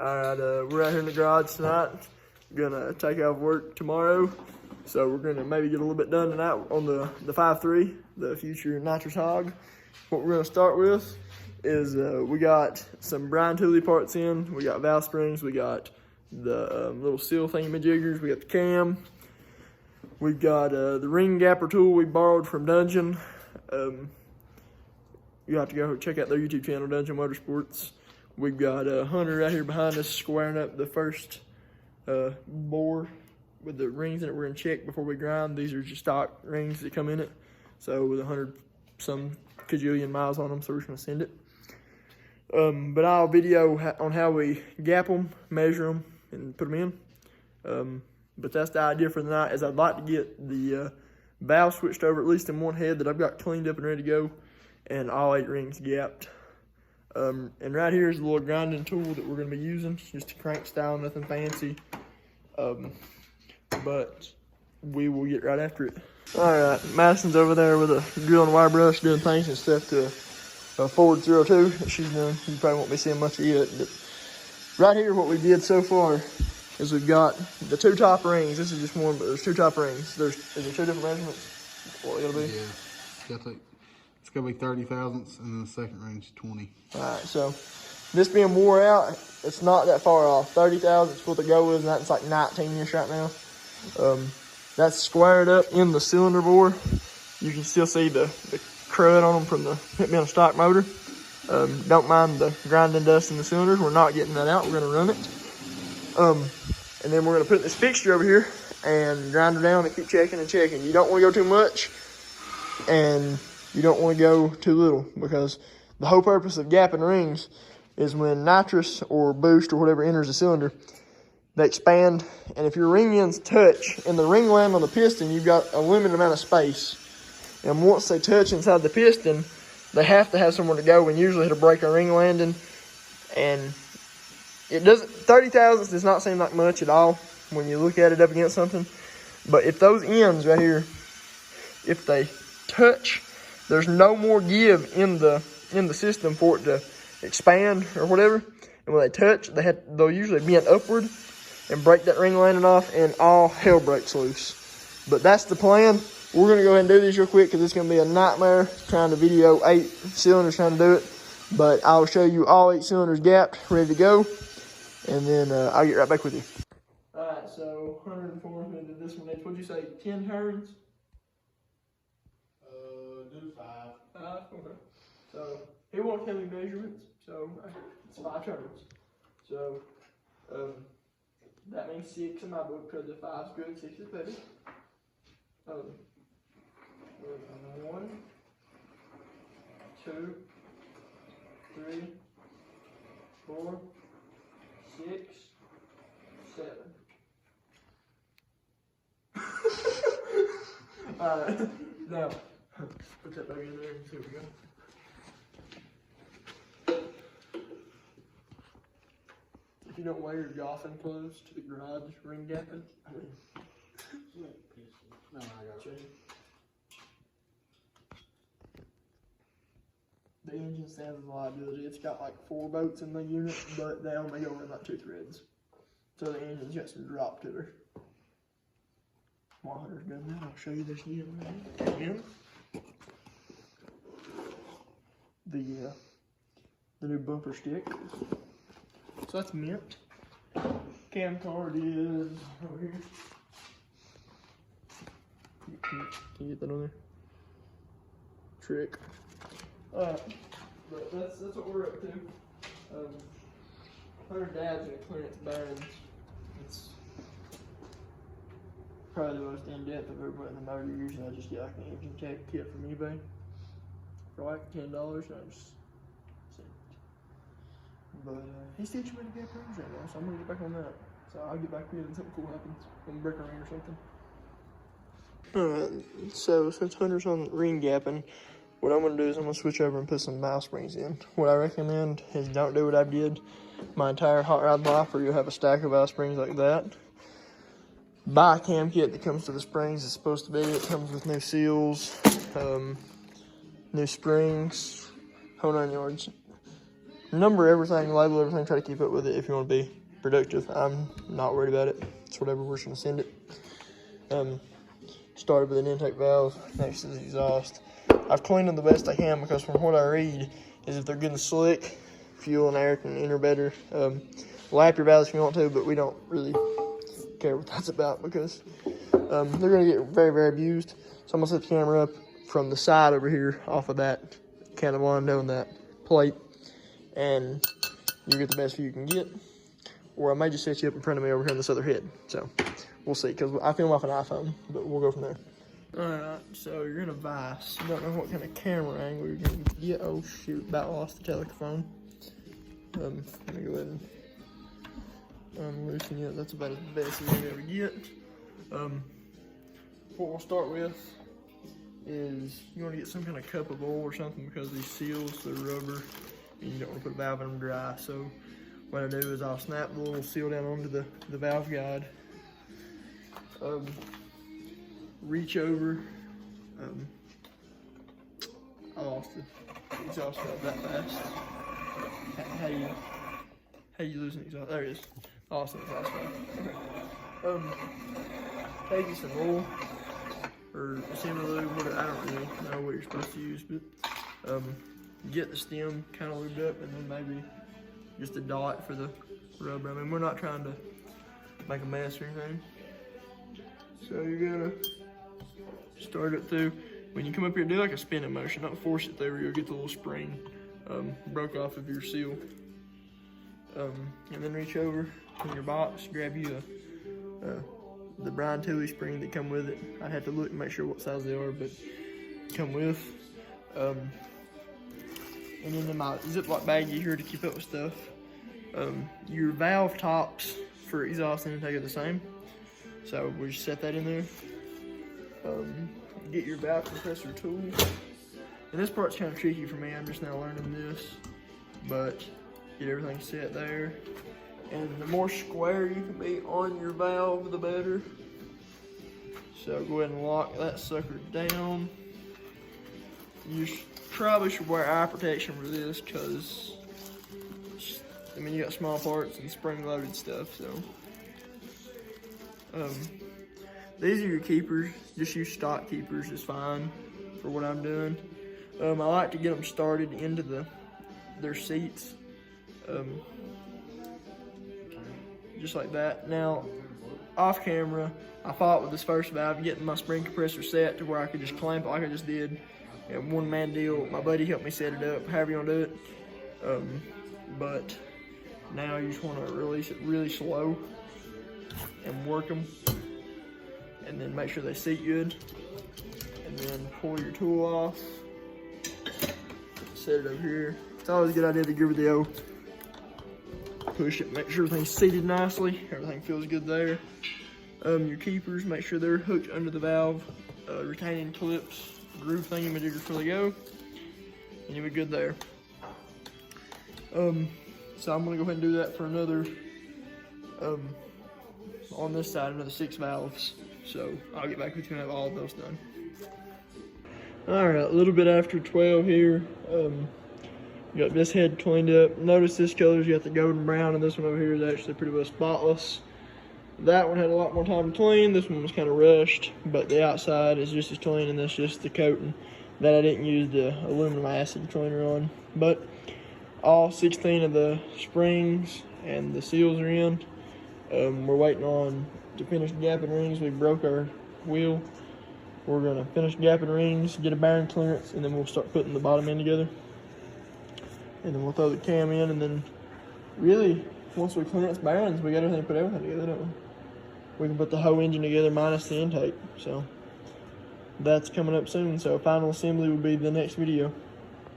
Alright, we're out here in the garage tonight. Gonna take off work tomorrow. So we're gonna maybe get a little bit done tonight on the 5.3, the future nitrous hog. What we're gonna start with is we got some Brian Tooley parts in. We got valve springs, we got the little seal thingamajiggers, we got the cam. We've got the ring gapper tool we borrowed from Dungeon. You have to go check out their YouTube channel, Dungeon Motorsports. We've got Hunter right here behind us squaring up the first bore with the rings in it. We're gonna check before we grind. These are just stock rings that come in it. So with 100-some kajillion miles on them, so we're just gonna send it. But I'll video on how we gap them, measure them, and put them in. But that's the idea for the night, is I'd like to get the valve switched over at least in one head that I've got cleaned up and ready to go, and all 8 rings gapped. And right here is a little grinding tool that we're going to be using, just a crank style, nothing fancy. But we will get right after it. Alright, Madison's over there with a drill and wire brush doing things and stuff to a Ford 02 that she's doing. You probably won't be seeing much of it, but right here what we did so far is we've got the 2 top rings. This is just one, but there's 2 top rings. Is there 2 different measurements? What it'll be? Yeah, it's gonna be 30 thousandths, and then the second ring's 20. All right, so this being wore out, it's not that far off. 30 thousandths what the go is, and that's like 19-ish right now. That's squared up in the cylinder bore. You can still see the crud on them from the hit me on a stock motor. Don't mind the grinding dust in the cylinders. We're not getting that out. We're gonna run it. And then we're gonna put this fixture over here and grind her down and keep checking and checking. You don't want to go too much, and you don't want to go too little, because the whole purpose of gapping rings is when nitrous or boost or whatever enters the cylinder, they expand, and if your ring ends touch and the ring land on the piston, you've got a limited amount of space. And once they touch inside the piston, they have to have somewhere to go, and usually it'll break a ring landing. And it doesn't, 30 thousandths does not seem like much at all when you look at it up against something. But if those ends right here, if they touch, there's no more give in the system for it to expand or whatever. And when they touch, they'll usually bend upward and break that ring landing off, and all hell breaks loose. But that's the plan. We're gonna go ahead and do these real quick, because it's gonna be a nightmare trying to video 8 cylinders trying to do it. But I'll show you all 8 cylinders gapped, ready to go, and then I'll get right back with you. All right, so 104 did this one. What'd you say? 10 turns? Do 5. 5? Okay. So he won't tell me measurements, so it's 5 turns. So that means 6 in my book, because the 5's good, 6 is better. 1, 2, 3, 4, 6, 7. Alright, now put that back in there and see what we got. If you don't wear your golfing clothes to the garage ring gapping, No, I got it. The engine stands as a liability. It's got like 4 bolts in the unit, but they only go in like 2 threads. So the engine's got some drop to her. While Hunter's done that, I'll show you this unit right here. The new bumper stick. So that's mint. Cam card is over here. Can you get that on there? Trick. But that's what we're up to. Her dad's in a clearance bearings. It's probably the most in-depth I've ever put in the motor. Usually I just get like an engine tech kit from eBay for like $10, and I just send it. But he's teaching me to get rings right now, so I'm gonna get back on that. So I'll get back with you when something cool happens, when we break a ring or something. Alright, so since Hunter's on ring gapping, what I'm going to do is I'm going to switch over and put some valve springs in. What I recommend is don't do what I did my entire hot rod life, where you'll have a stack of valve springs like that. Buy a cam kit that comes to the springs. It's supposed to be. It comes with new seals, new springs, whole 9 yards. number everything, label everything, try to keep up with it if you want to be productive. I'm not worried about it. It's whatever we're just gonna send it. Started with an intake valve next to the exhaust. I've cleaned them the best I can because from what I read is if they're getting slick, fuel and air can enter better. Lap your valves if you want to, but we don't really care what that's about because they're gonna get very, very abused. So I'm gonna set the camera up from the side over here off of that can of wine down that plate, and you get the best view you can get. Or I may just set you up in front of me over here on this other head. So we'll see, because I film off an iPhone, but we'll go from there. Alright, so you're in a vise. You don't know what kind of camera angle you're going to get. Oh shoot, about lost the telephone. Let me go ahead and loosen it. That's about as best as you'll ever get. What we'll start with is you want to get some kind of cup of oil or something, because these seals, they're rubber, and you don't want to put a valve in them dry. So what I do is I'll snap the little seal down onto the valve guide, reach over, I lost the exhaust valve that fast. How you lose an exhaust? There it is. I lost the exhaust valve. Okay. Take you some oil or assembly lube, whatever. I don't really know what you're supposed to use, but get the stem kind of lubed up, and then maybe just a dot for the rubber. I mean, we're not trying to make a mess or anything. So you're gonna start it through. When you come up here, do like a spinning motion. Don't force it through, or you'll get the little spring broke off of your seal. And then reach over in your box, grab you the Brian Tilley spring that come with it. I'd have to look and make sure what size they are, but come with. And then in my Ziploc baggie here to keep up with stuff. Your valve tops for exhaust and intake are the same. So we just set that in there. Get your valve compressor tool. And this part's kind of tricky for me, I'm just now learning this. But get everything set there. And the more square you can be on your valve, the better. So go ahead and lock that sucker down. You probably should wear eye protection for this, because I mean, you got small parts and spring-loaded stuff. So these are your keepers. Just use stock keepers is fine for what I'm doing. I like to get them started into their seats, just like that. Now, off camera, I fought with this first valve, getting my spring compressor set to where I could just clamp it like I just did. One-man deal. My buddy helped me set it up, however you want to do it. But now you just want to release it really slow and work them, and then make sure they seat good, and then pull your tool off, set it over here. It's always a good idea to give it the old push it, make sure everything's seated nicely, everything feels good there. Your keepers, make sure they're hooked under the valve, retaining clips, groove thingamajigger before they go, and you'll be good there. So I'm gonna go ahead and do that for another, on this side, another 6 valves. So I'll get back with you and have all of those done. All right, a little bit after 12 here. Got this head cleaned up. Notice this color's got the golden brown, and this one over here is actually pretty well spotless. That one had a lot more time to clean. This one was kind of rushed, but the outside is just as clean, and that's just the coating that I didn't use the aluminum acid cleaner on. But all 16 of the springs and the seals are in. We're waiting on to finish gapping rings. We broke our wheel. We're gonna finish gapping rings, get a bearing clearance, and then we'll start putting the bottom end together. And then we'll throw the cam in, and then really, once we clearance bearings, we got everything, put everything together, don't we? We can put the whole engine together minus the intake. So that's coming up soon. So final assembly will be the next video.